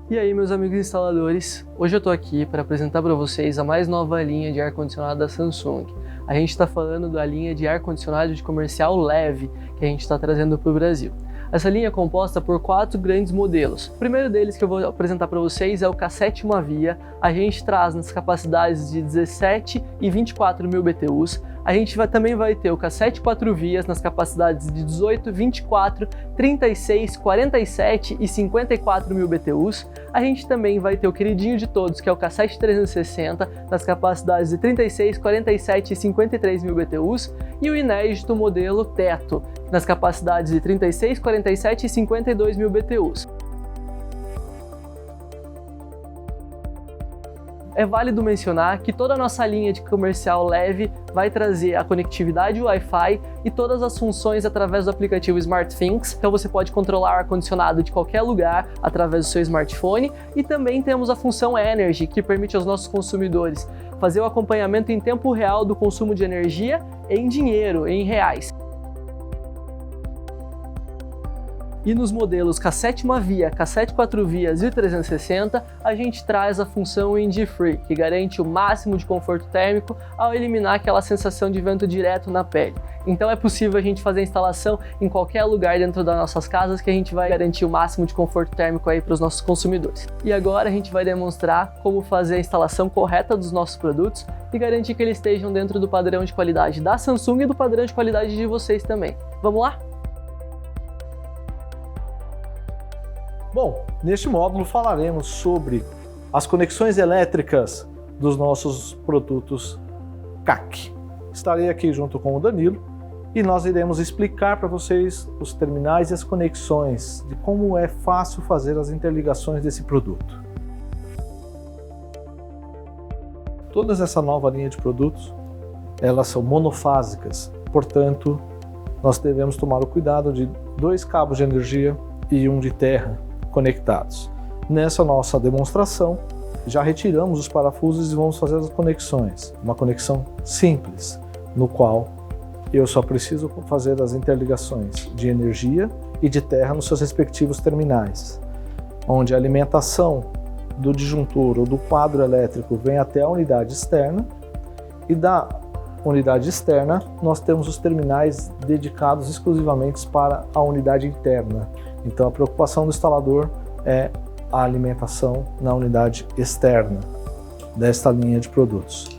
E aí, meus amigos instaladores, hoje eu tô aqui para apresentar para vocês a mais nova linha de ar-condicionado da Samsung. A gente está falando da linha de ar-condicionado de comercial leve que a gente está trazendo para o Brasil. Essa linha é composta por 4 grandes modelos. O primeiro deles que eu vou apresentar para vocês é o K7 uma via. A gente traz nas capacidades de 17 e 24 mil BTUs. A gente também vai ter o K7 4 vias nas capacidades de 18, 24, 36, 47 e 54 mil BTUs. A gente também vai ter o queridinho de todos, que é o K7 360, nas capacidades de 36, 47 e 53 mil BTUs. E o inédito modelo Teto, nas capacidades de 36, 47 e 52 mil BTUs. É válido mencionar que toda a nossa linha de comercial leve vai trazer a conectividade Wi-Fi e todas as funções através do aplicativo SmartThings, então você pode controlar o ar-condicionado de qualquer lugar através do seu smartphone, e também temos a função Energy, que permite aos nossos consumidores fazer o acompanhamento em tempo real do consumo de energia em dinheiro, em reais. E nos modelos K7 uma via, K7 4 vias e 360, a gente traz a função Wind Free, que garante o máximo de conforto térmico ao eliminar aquela sensação de vento direto na pele. Então é possível a gente fazer a instalação em qualquer lugar dentro das nossas casas, que a gente vai garantir o máximo de conforto térmico aí para os nossos consumidores. E agora a gente vai demonstrar como fazer a instalação correta dos nossos produtos e garantir que eles estejam dentro do padrão de qualidade da Samsung e do padrão de qualidade de vocês também. Vamos lá? Bom, neste módulo falaremos sobre as conexões elétricas dos nossos produtos CAC. Estarei aqui junto com o Danilo e nós iremos explicar para vocês os terminais e as conexões, de como é fácil fazer as interligações desse produto. Todas essa nova linha de produtos, elas são monofásicas, portanto, nós devemos tomar o cuidado de 2 cabos de energia e 1 de terra conectados. Nessa nossa demonstração, já retiramos os parafusos e vamos fazer as conexões. Uma conexão simples, no qual eu só preciso fazer as interligações de energia e de terra nos seus respectivos terminais, onde a alimentação do disjuntor ou do quadro elétrico vem até a unidade externa, e da unidade externa nós temos os terminais dedicados exclusivamente para a unidade interna. Então a preocupação do instalador é a alimentação na unidade externa desta linha de produtos.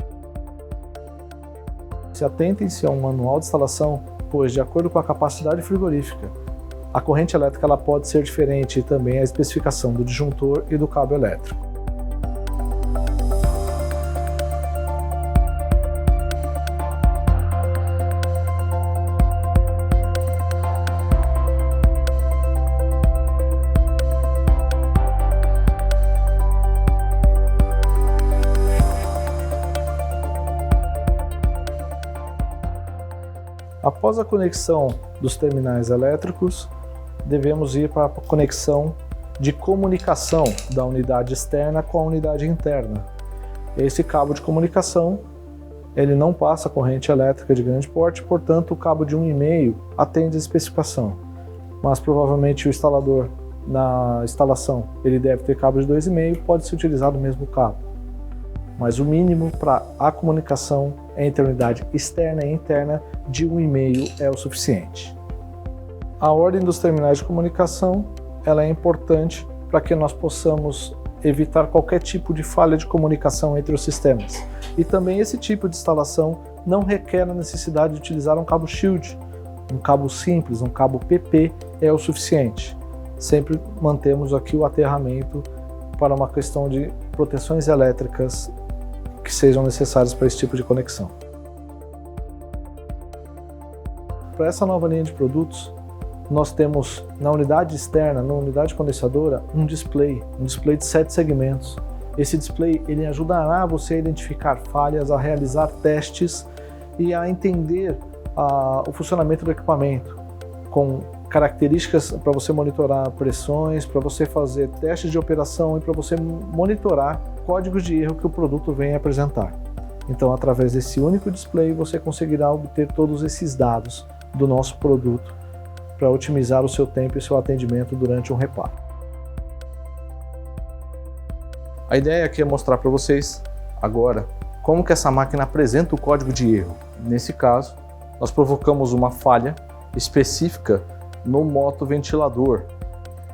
Se atentem-se a um manual de instalação, pois de acordo com a capacidade frigorífica, a corrente elétrica ela pode ser diferente, e também a especificação do disjuntor e do cabo elétrico. Após a conexão dos terminais elétricos, devemos ir para a conexão de comunicação da unidade externa com a unidade interna. Esse cabo de comunicação, ele não passa corrente elétrica de grande porte, portanto o cabo de 1,5 atende a especificação. Mas provavelmente o instalador, na instalação, ele deve ter cabo de 2,5, pode-se utilizar o mesmo cabo. Mas o mínimo para a comunicação entre a unidade externa e interna de 1,5 é o suficiente. A ordem dos terminais de comunicação ela é importante para que nós possamos evitar qualquer tipo de falha de comunicação entre os sistemas. E também esse tipo de instalação não requer a necessidade de utilizar um cabo Shield. Um cabo simples, um cabo PP é o suficiente. Sempre mantemos aqui o aterramento para uma questão de proteções elétricas que sejam necessárias para esse tipo de conexão. Para essa nova linha de produtos, nós temos na unidade externa, na unidade condensadora, um display de 7 segmentos. Esse display ele ajudará você a identificar falhas, a realizar testes e a entender o funcionamento do equipamento, com características para você monitorar pressões, para você fazer testes de operação e para você monitorar códigos de erro que o produto vem apresentar. Então, através desse único display, você conseguirá obter todos esses dados do nosso produto para otimizar o seu tempo e seu atendimento durante um reparo. A ideia aqui é mostrar para vocês agora como que essa máquina apresenta o código de erro. Nesse caso, nós provocamos uma falha específica no motoventilador.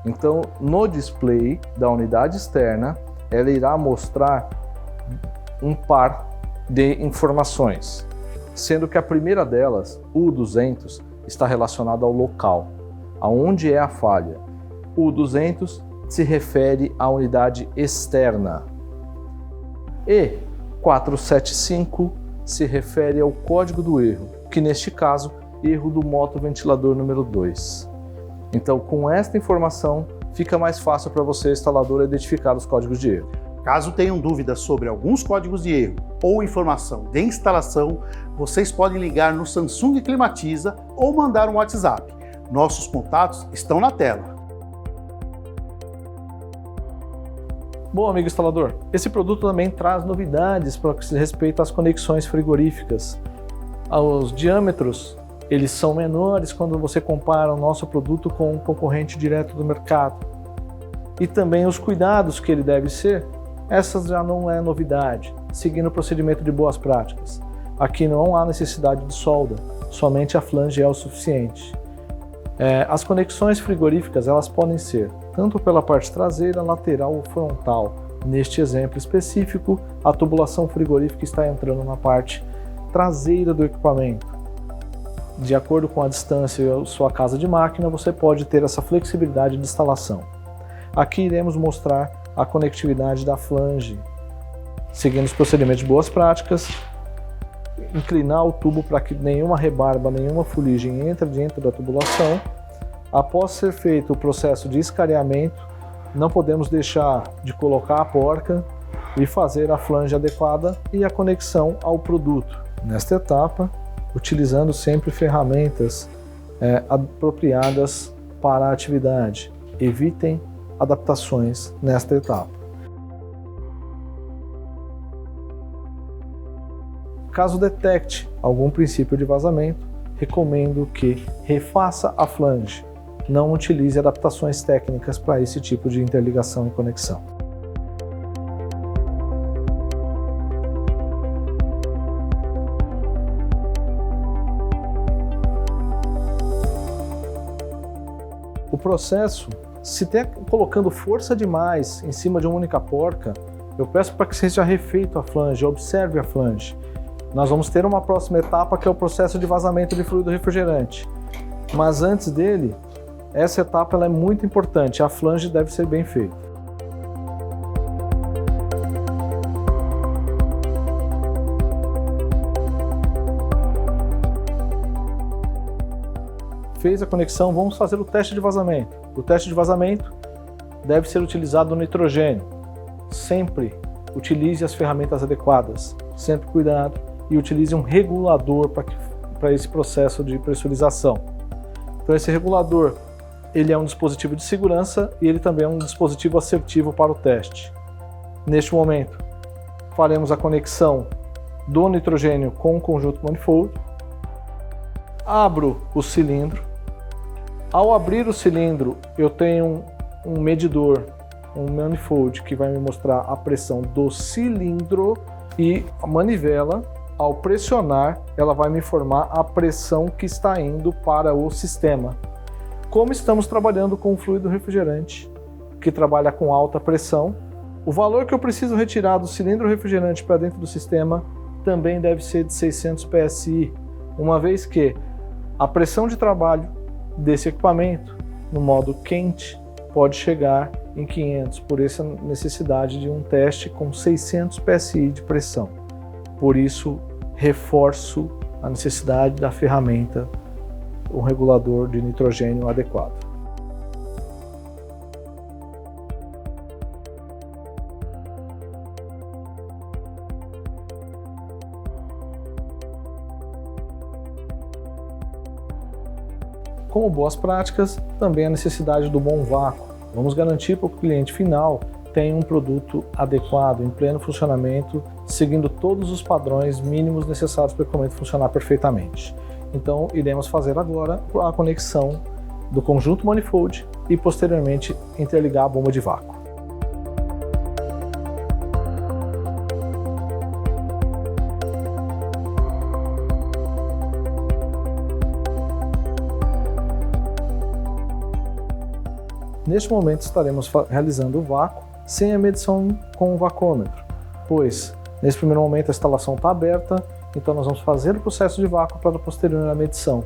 Então, no display da unidade externa, ela irá mostrar um par de informações, sendo que a primeira delas, o 200, está relacionado ao local, aonde é a falha. O 200 se refere à unidade externa. E 475 se refere ao código do erro, que neste caso, erro do motoventilador número 2. Então, com esta informação, fica mais fácil para você, instalador, identificar os códigos de erro. Caso tenham dúvidas sobre alguns códigos de erro ou informação de instalação, vocês podem ligar no Samsung Climatiza ou mandar um WhatsApp. Nossos contatos estão na tela. Bom, amigo instalador, esse produto também traz novidades para o que se respeita às conexões frigoríficas. Os diâmetros, eles são menores quando você compara o nosso produto com um concorrente direto do mercado. E também os cuidados que ele deve ser, essas já não é novidade, seguindo o procedimento de boas práticas. Aqui não há necessidade de solda, somente a flange é o suficiente. As conexões frigoríficas, elas podem ser tanto pela parte traseira, lateral ou frontal. Neste exemplo específico, a tubulação frigorífica está entrando na parte traseira do equipamento. De acordo com a distância e a sua casa de máquina, você pode ter essa flexibilidade de instalação. Aqui iremos mostrar a conectividade da flange, seguindo os procedimentos de boas práticas, inclinar o tubo para que nenhuma rebarba, nenhuma fuligem entre dentro da tubulação. Após ser feito o processo de escareamento, não podemos deixar de colocar a porca e fazer a flange adequada e a conexão ao produto. Nesta etapa, utilizando sempre ferramentas apropriadas para a atividade. Evitem adaptações nesta etapa. Caso detecte algum princípio de vazamento, recomendo que refaça a flange. Não utilize adaptações técnicas para esse tipo de interligação e conexão. O processo, se está colocando força demais em cima de uma única porca, eu peço para que seja refeito a flange, observe a flange. Nós vamos ter uma próxima etapa que é o processo de vazamento de fluido refrigerante. Mas antes dele, essa etapa ela é muito importante, a flange deve ser bem feita. Fez a conexão, vamos fazer o teste de vazamento. O teste de vazamento deve ser utilizado o nitrogênio. Sempre utilize as ferramentas adequadas, sempre cuidado e utilize um regulador para esse processo de pressurização. Então esse regulador, ele é um dispositivo de segurança e ele também é um dispositivo assertivo para o teste. Neste momento, faremos a conexão do nitrogênio com o conjunto manifold. Abro o cilindro. Ao abrir o cilindro, eu tenho um medidor, um manifold, que vai me mostrar a pressão do cilindro e a manivela, ao pressionar, ela vai me informar a pressão que está indo para o sistema. Como estamos trabalhando com fluido refrigerante, que trabalha com alta pressão, o valor que eu preciso retirar do cilindro refrigerante para dentro do sistema também deve ser de 600 PSI, uma vez que a pressão de trabalho desse equipamento, no modo quente, pode chegar em 500, por essa necessidade de um teste com 600 PSI de pressão. Por isso, reforço a necessidade da ferramenta, um regulador de nitrogênio adequado. Como boas práticas, também a necessidade do bom vácuo. Vamos garantir para o cliente final tenha um produto adequado, em pleno funcionamento, seguindo todos os padrões mínimos necessários para o equipamento funcionar perfeitamente. Então, iremos fazer agora a conexão do conjunto manifold e, posteriormente, interligar a bomba de vácuo. Neste momento estaremos realizando o vácuo sem a medição com o vacômetro, pois nesse primeiro momento a instalação está aberta, então nós vamos fazer o processo de vácuo para posterior a medição.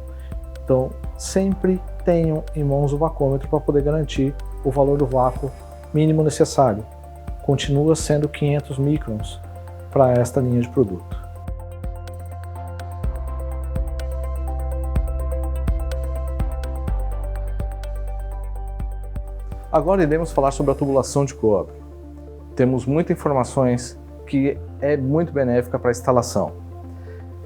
Então sempre tenham em mãos o vacômetro para poder garantir o valor do vácuo mínimo necessário. Continua sendo 500 microns para esta linha de produto. Agora iremos falar sobre a tubulação de cobre. Temos muitas informações que é muito benéfica para a instalação.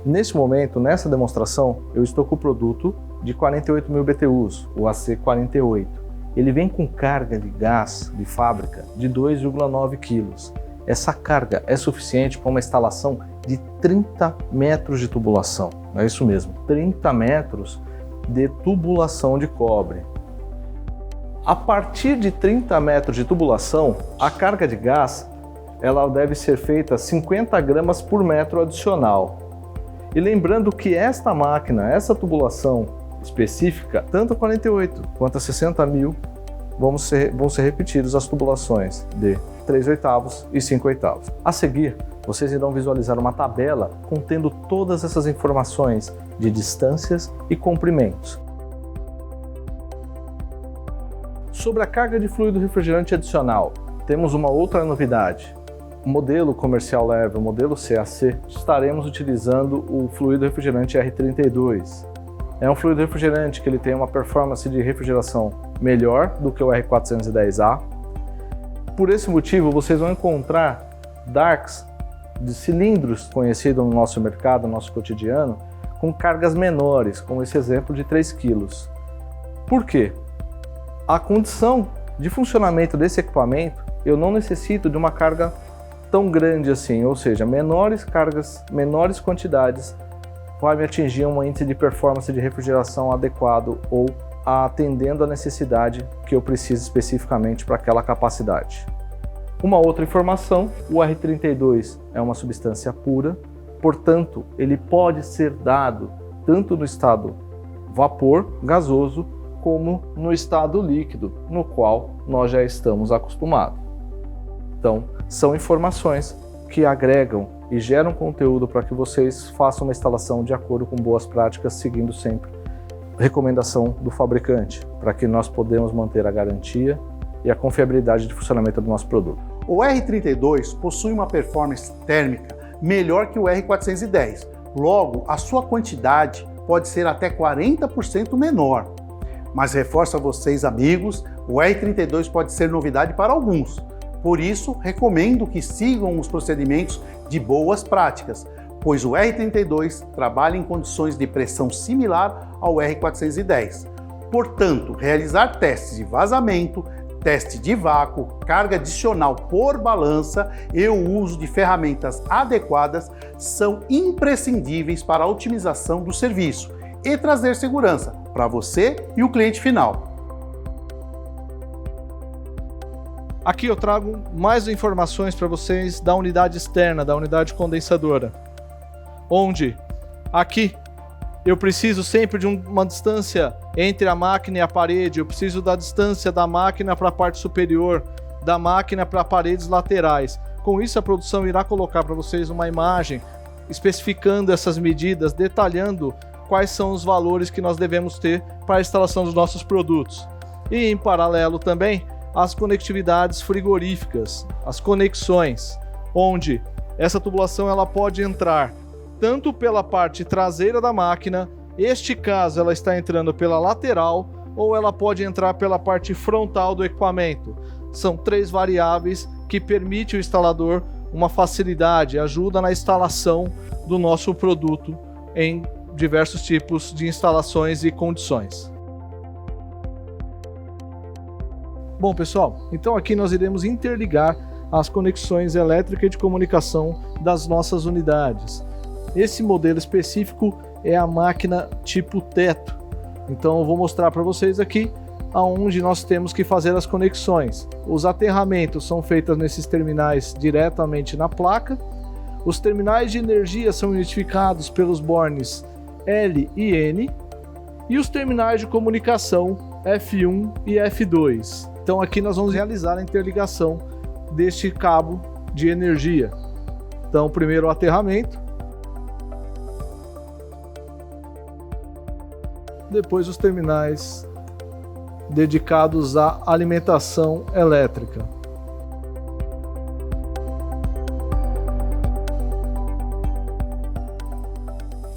Neste momento, nessa demonstração, eu estou com o produto de 48.000 BTUs, o AC48. Ele vem com carga de gás de fábrica de 2,9 kg. Essa carga é suficiente para uma instalação de 30 metros de tubulação. É isso mesmo, 30 metros de tubulação de cobre. A partir de 30 metros de tubulação, a carga de gás ela deve ser feita 50 gramas por metro adicional. E lembrando que esta máquina, essa tubulação específica, tanto a 48 quanto a 60.000, vão ser repetidas as tubulações de 3/8 e 5/8. A seguir, vocês irão visualizar uma tabela contendo todas essas informações de distâncias e comprimentos. Sobre a carga de fluido refrigerante adicional, temos uma outra novidade. O modelo comercial leve, o modelo CAC, estaremos utilizando o fluido refrigerante R32. É um fluido refrigerante que ele tem uma performance de refrigeração melhor do que o R410A. Por esse motivo, vocês vão encontrar darks de cilindros conhecidos no nosso mercado, no nosso cotidiano, com cargas menores, como esse exemplo de 3 kg. Por quê? A condição de funcionamento desse equipamento, eu não necessito de uma carga tão grande assim, ou seja, menores cargas, menores quantidades, vai me atingir um índice de performance de refrigeração adequado ou atendendo a necessidade que eu preciso especificamente para aquela capacidade. Uma outra informação, o R32 é uma substância pura, portanto, ele pode ser dado tanto no estado vapor, gasoso, como no estado líquido, no qual nós já estamos acostumados. Então, são informações que agregam e geram conteúdo para que vocês façam uma instalação de acordo com boas práticas, seguindo sempre a recomendação do fabricante, para que nós podemos manter a garantia e a confiabilidade de funcionamento do nosso produto. O R32 possui uma performance térmica melhor que o R410, logo a sua quantidade pode ser até 40% menor. Mas reforço a vocês, amigos, o R32 pode ser novidade para alguns. Por isso, recomendo que sigam os procedimentos de boas práticas, pois o R32 trabalha em condições de pressão similar ao R410. Portanto, realizar testes de vazamento, teste de vácuo, carga adicional por balança e o uso de ferramentas adequadas são imprescindíveis para a otimização do serviço e trazer segurança para você e o cliente final. Aqui eu trago mais informações para vocês da unidade externa, da unidade condensadora, onde aqui eu preciso sempre de uma distância entre a máquina e a parede, eu preciso da distância da máquina para a parte superior, da máquina para paredes laterais. Com isso a produção irá colocar para vocês uma imagem especificando essas medidas, detalhando quais são os valores que nós devemos ter para a instalação dos nossos produtos. E em paralelo também as conectividades frigoríficas, as conexões, onde essa tubulação ela pode entrar tanto pela parte traseira da máquina, este caso ela está entrando pela lateral, ou ela pode entrar pela parte frontal do equipamento. São 3 variáveis que permitem ao instalador uma facilidade, ajuda na instalação do nosso produto em diversos tipos de instalações e condições. Bom, pessoal, então aqui nós iremos interligar as conexões elétricas e de comunicação das nossas unidades. Esse modelo específico é a máquina tipo teto. Então eu vou mostrar para vocês aqui aonde nós temos que fazer as conexões. Os aterramentos são feitos nesses terminais diretamente na placa. Os terminais de energia são identificados pelos bornes L e N. E os terminais de comunicação F1 e F2. Então aqui nós vamos realizar a interligação deste cabo de energia. Então primeiro o aterramento, depois os terminais dedicados à alimentação elétrica.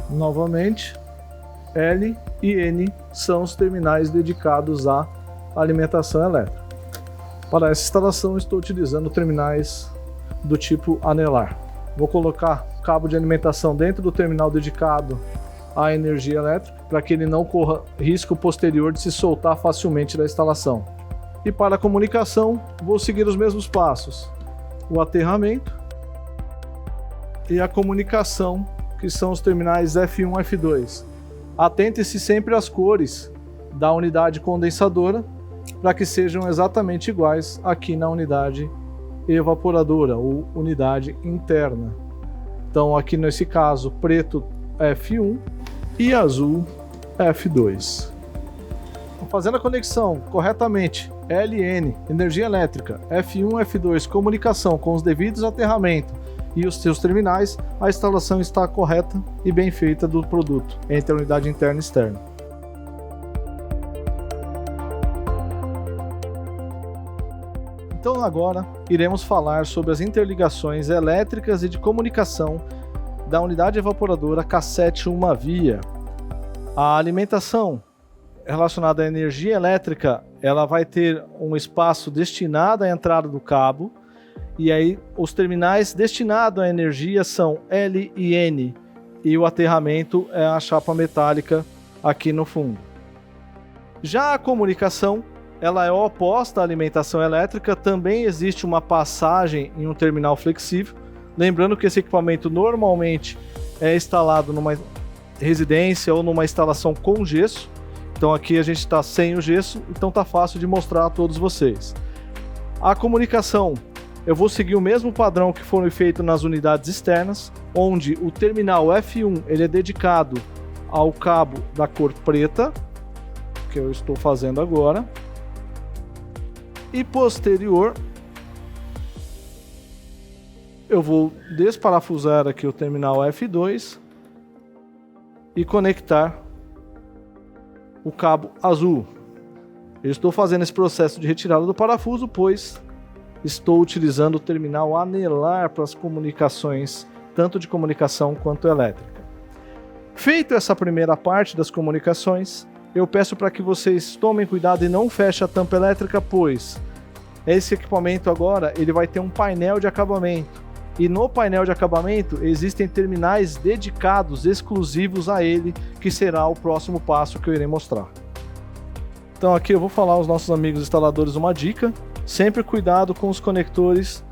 Novamente, L e N são os terminais dedicados à alimentação elétrica. Para essa instalação, estou utilizando terminais do tipo anelar. Vou colocar cabo de alimentação dentro do terminal dedicado à energia elétrica, para que ele não corra risco posterior de se soltar facilmente da instalação. E para a comunicação, vou seguir os mesmos passos: o aterramento e a comunicação, que são os terminais F1 e F2. Atente-se sempre às cores da unidade condensadora, para que sejam exatamente iguais aqui na unidade evaporadora ou unidade interna. Então aqui nesse caso, preto F1 e azul F2. Fazendo a conexão corretamente, LN, energia elétrica, F1, F2, comunicação com os devidos aterramentos e os seus terminais, a instalação está correta e bem feita do produto entre a unidade interna e externa. Então agora iremos falar sobre as interligações elétricas e de comunicação da unidade evaporadora cassete uma via. A alimentação relacionada à energia elétrica, ela vai ter um espaço destinado à entrada do cabo, e aí os terminais destinados à energia são L e N, e o aterramento é a chapa metálica aqui no fundo. Já a comunicação, ela é oposta à alimentação elétrica, também existe uma passagem em um terminal flexível. Lembrando que esse equipamento normalmente é instalado numa residência ou numa instalação com gesso. Então aqui a gente está sem o gesso, então está fácil de mostrar a todos vocês. A comunicação, eu vou seguir o mesmo padrão que foi feito nas unidades externas, onde o terminal F1 ele é dedicado ao cabo da cor preta, que eu estou fazendo agora, e posterior eu vou desparafusar aqui o terminal F2 e conectar o cabo azul. Eu estou fazendo esse processo de retirada do parafuso, pois estou utilizando o terminal anelar para as comunicações, tanto de comunicação quanto elétrica. Feito essa primeira parte das comunicações, eu peço para que vocês tomem cuidado e não fechem a tampa elétrica, pois esse equipamento agora ele vai ter um painel de acabamento. E no painel de acabamento existem terminais dedicados, exclusivos a ele, que será o próximo passo que eu irei mostrar. Então aqui eu vou falar aos nossos amigos instaladores uma dica: sempre cuidado com os conectores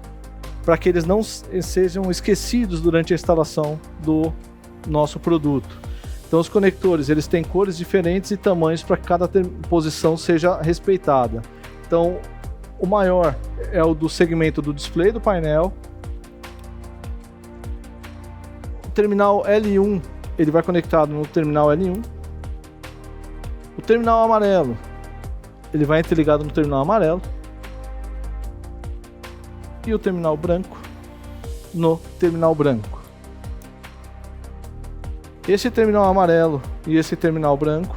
para que eles não sejam esquecidos durante a instalação do nosso produto. Então os conectores eles têm cores diferentes e tamanhos para que cada posição seja respeitada. Então o maior é o do segmento do display do painel. O terminal L1 ele vai conectado no terminal L1. O terminal amarelo ele vai interligado no terminal amarelo. E o terminal branco no terminal branco. Esse terminal amarelo e esse terminal branco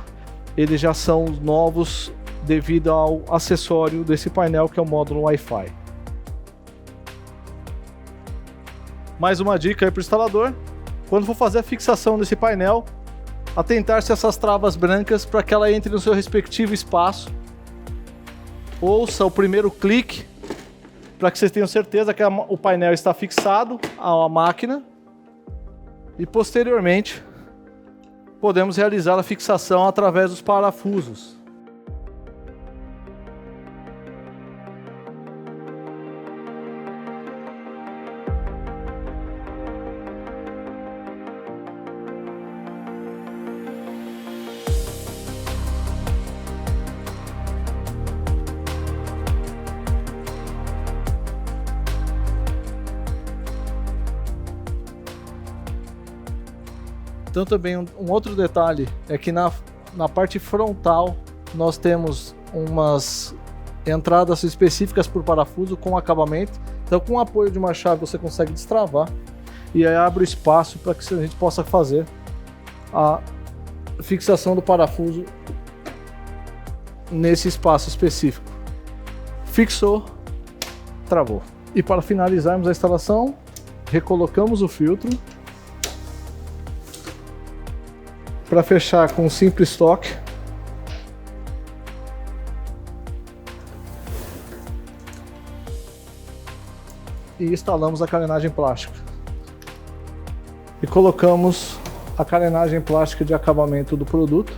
eles já são novos devido ao acessório desse painel, que é o módulo Wi-Fi. Mais uma dica aí para o instalador: quando for fazer a fixação desse painel, atentar-se a essas travas brancas para que ela entre no seu respectivo espaço. Ouça o primeiro clique para que vocês tenham certeza que o painel está fixado à máquina, e posteriormente podemos realizar a fixação através dos parafusos. Então também um outro detalhe é que na parte frontal nós temos umas entradas específicas por parafuso com acabamento. Então, com o apoio de uma chave, você consegue destravar e aí abre espaço para que a gente possa fazer a fixação do parafuso nesse espaço específico. Fixou, travou. E para finalizarmos a instalação, recolocamos o filtro. Para fechar com um simples toque, e instalamos a carenagem plástica. E colocamos a carenagem plástica de acabamento do produto.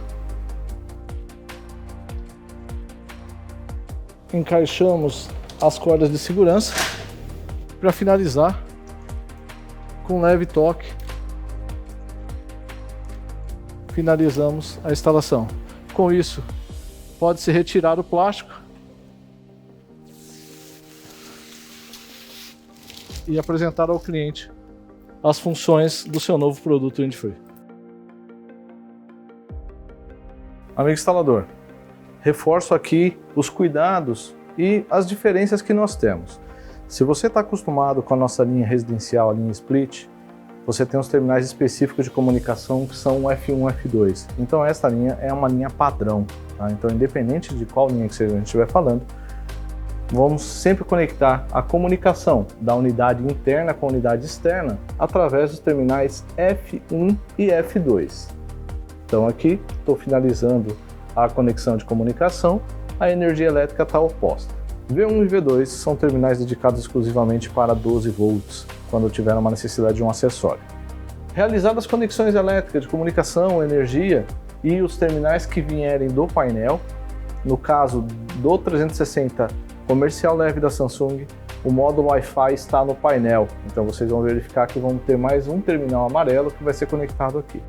Encaixamos as cordas de segurança. Para finalizar, com um leve toque, finalizamos a instalação. Com isso, pode-se retirar o plástico e apresentar ao cliente as funções do seu novo produto Windfree. Amigo instalador, reforço aqui os cuidados e as diferenças que nós temos. Se você está acostumado com a nossa linha residencial, a linha Split, você tem os terminais específicos de comunicação que são o F1 e F2. Então esta linha é uma linha padrão, tá? Então independente de qual linha que a gente estiver falando, vamos sempre conectar a comunicação da unidade interna com a unidade externa através dos terminais F1 e F2. Então aqui estou finalizando a conexão de comunicação, a energia elétrica está oposta. V1 e V2 são terminais dedicados exclusivamente para 12 volts, quando tiver uma necessidade de um acessório. Realizadas as conexões elétricas de comunicação, energia e os terminais que vierem do painel, no caso do 360 comercial leve da Samsung, o módulo Wi-Fi está no painel, então vocês vão verificar que vão ter mais um terminal amarelo que vai ser conectado aqui.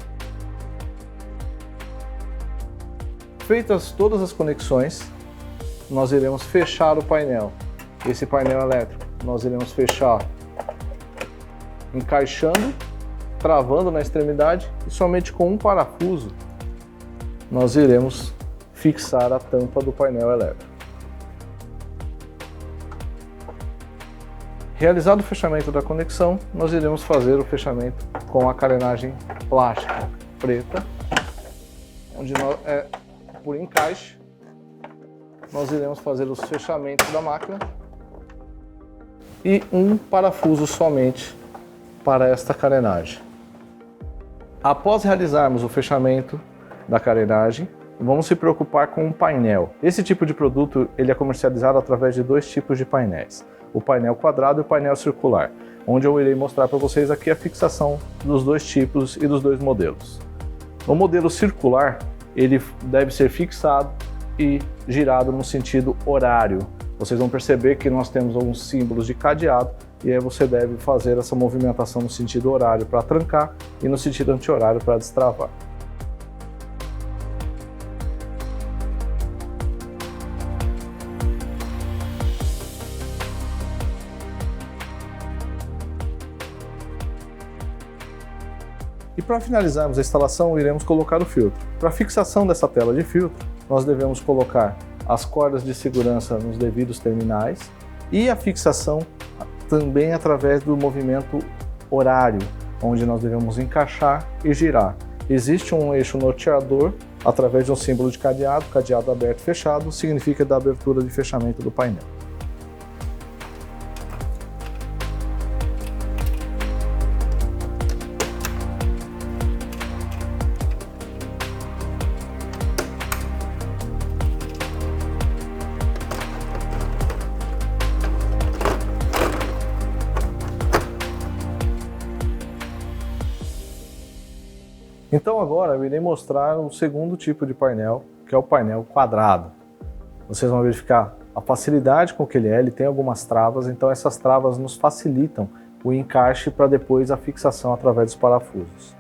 Feitas todas as conexões, nós iremos fechar o painel. Esse painel elétrico nós iremos fechar encaixando, travando na extremidade e somente com um parafuso nós iremos fixar a tampa do painel elétrico. Realizado o fechamento da conexão, nós iremos fazer o fechamento com a carenagem plástica preta, onde por encaixe nós iremos fazer os fechamentos da máquina e um parafuso somente para esta carenagem. Após realizarmos o fechamento da carenagem, vamos se preocupar com o painel. Esse tipo de produto ele é comercializado através de dois tipos de painéis, o painel quadrado e o painel circular, onde eu irei mostrar para vocês aqui a fixação dos dois tipos e dos dois modelos. O modelo circular ele deve ser fixado e girado no sentido horário. Vocês vão perceber que nós temos alguns símbolos de cadeado e aí você deve fazer essa movimentação no sentido horário para trancar e no sentido anti-horário para destravar. E para finalizarmos a instalação, iremos colocar o filtro. Para a fixação dessa tela de filtro, nós devemos colocar as cordas de segurança nos devidos terminais e a fixação também através do movimento horário, onde nós devemos encaixar e girar. Existe um eixo norteador através de um símbolo de cadeado, cadeado aberto e fechado, significa da abertura e fechamento do painel. Então agora eu irei mostrar o segundo tipo de painel, que é o painel quadrado. Vocês vão verificar a facilidade com que ele tem algumas travas, então essas travas nos facilitam o encaixe para depois a fixação através dos parafusos.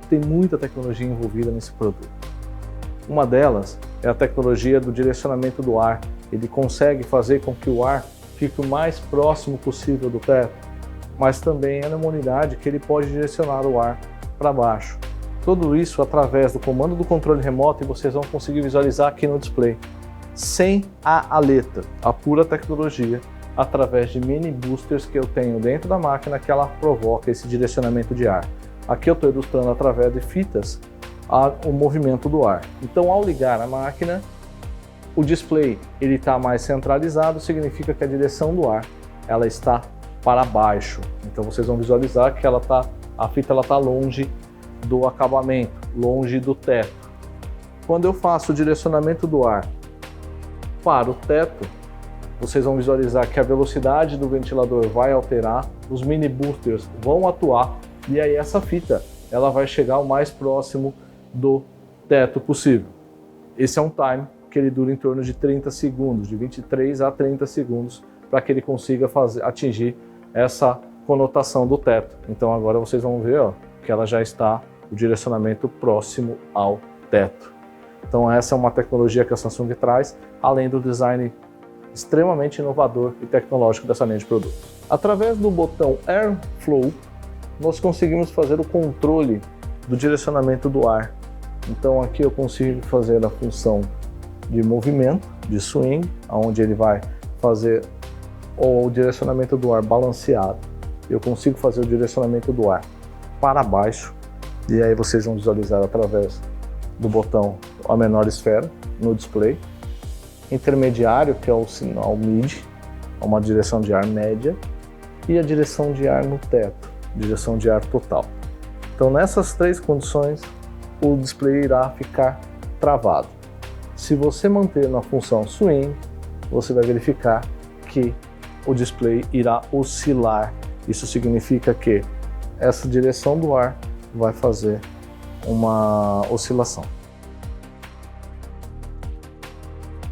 tem muita tecnologia envolvida nesse produto. Uma delas é a tecnologia do direcionamento do ar. Ele consegue fazer com que o ar fique o mais próximo possível do teto, mas também é numa unidade que ele pode direcionar o ar para baixo. Tudo isso através do comando do controle remoto, e vocês vão conseguir visualizar aqui no display, sem a aleta, a pura tecnologia, através de mini boosters que eu tenho dentro da máquina, que ela provoca esse direcionamento de ar. Aqui eu estou ilustrando através de fitas o movimento do ar. Então, ao ligar a máquina, o display ele está mais centralizado, significa que a direção do ar ela está para baixo. Então vocês vão visualizar que a fita está longe do acabamento, longe do teto. Quando eu faço o direcionamento do ar para o teto, vocês vão visualizar que a velocidade do ventilador vai alterar, os mini boosters vão atuar e aí essa fita ela vai chegar o mais próximo do teto possível. Esse é um time que ele dura em torno de 30 segundos, de 23 a 30 segundos, para que ele consiga atingir essa conotação do teto. Então agora vocês vão ver que ela já está o direcionamento próximo ao teto. Então essa é uma tecnologia que a Samsung traz, além do design extremamente inovador e tecnológico dessa linha de produtos. Através do botão Airflow, nós conseguimos fazer o controle do direcionamento do ar. Então aqui eu consigo fazer a função de movimento, de swing, onde ele vai fazer o direcionamento do ar balanceado. Eu consigo fazer o direcionamento do ar para baixo, e aí vocês vão visualizar através do botão a menor esfera no display. Intermediário, que é o sinal mid, uma direção de ar média, e a direção de ar no teto, direção de ar total. Então nessas três condições o display irá ficar travado. Se você manter na função swing, você vai verificar que o display irá oscilar. Isso significa que essa direção do ar vai fazer uma oscilação.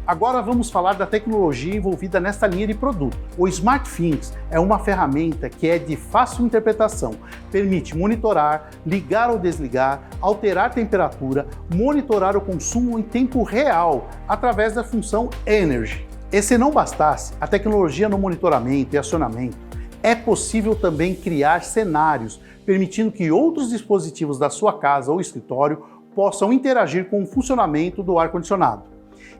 Agora vamos falar da tecnologia envolvida nesta linha de produto. O SmartThings é uma ferramenta que é de fácil interpretação, permite monitorar, ligar ou desligar, alterar temperatura, monitorar o consumo em tempo real através da função Energy. E se não bastasse, a tecnologia no monitoramento e acionamento é possível também criar cenários, permitindo que outros dispositivos da sua casa ou escritório possam interagir com o funcionamento do ar-condicionado.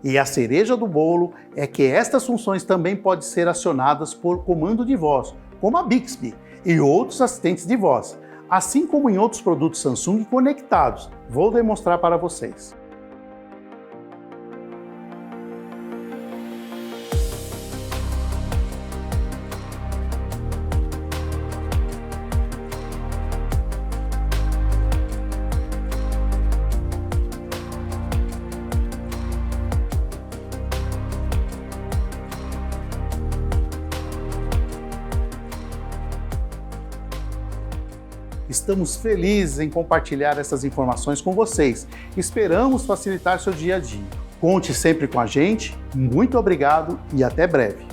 E a cereja do bolo é que estas funções também podem ser acionadas por comando de voz, como a Bixby e outros assistentes de voz, assim como em outros produtos Samsung conectados. Vou demonstrar para vocês. Estamos felizes em compartilhar essas informações com vocês. Esperamos facilitar seu dia a dia. Conte sempre com a gente. Muito obrigado e até breve.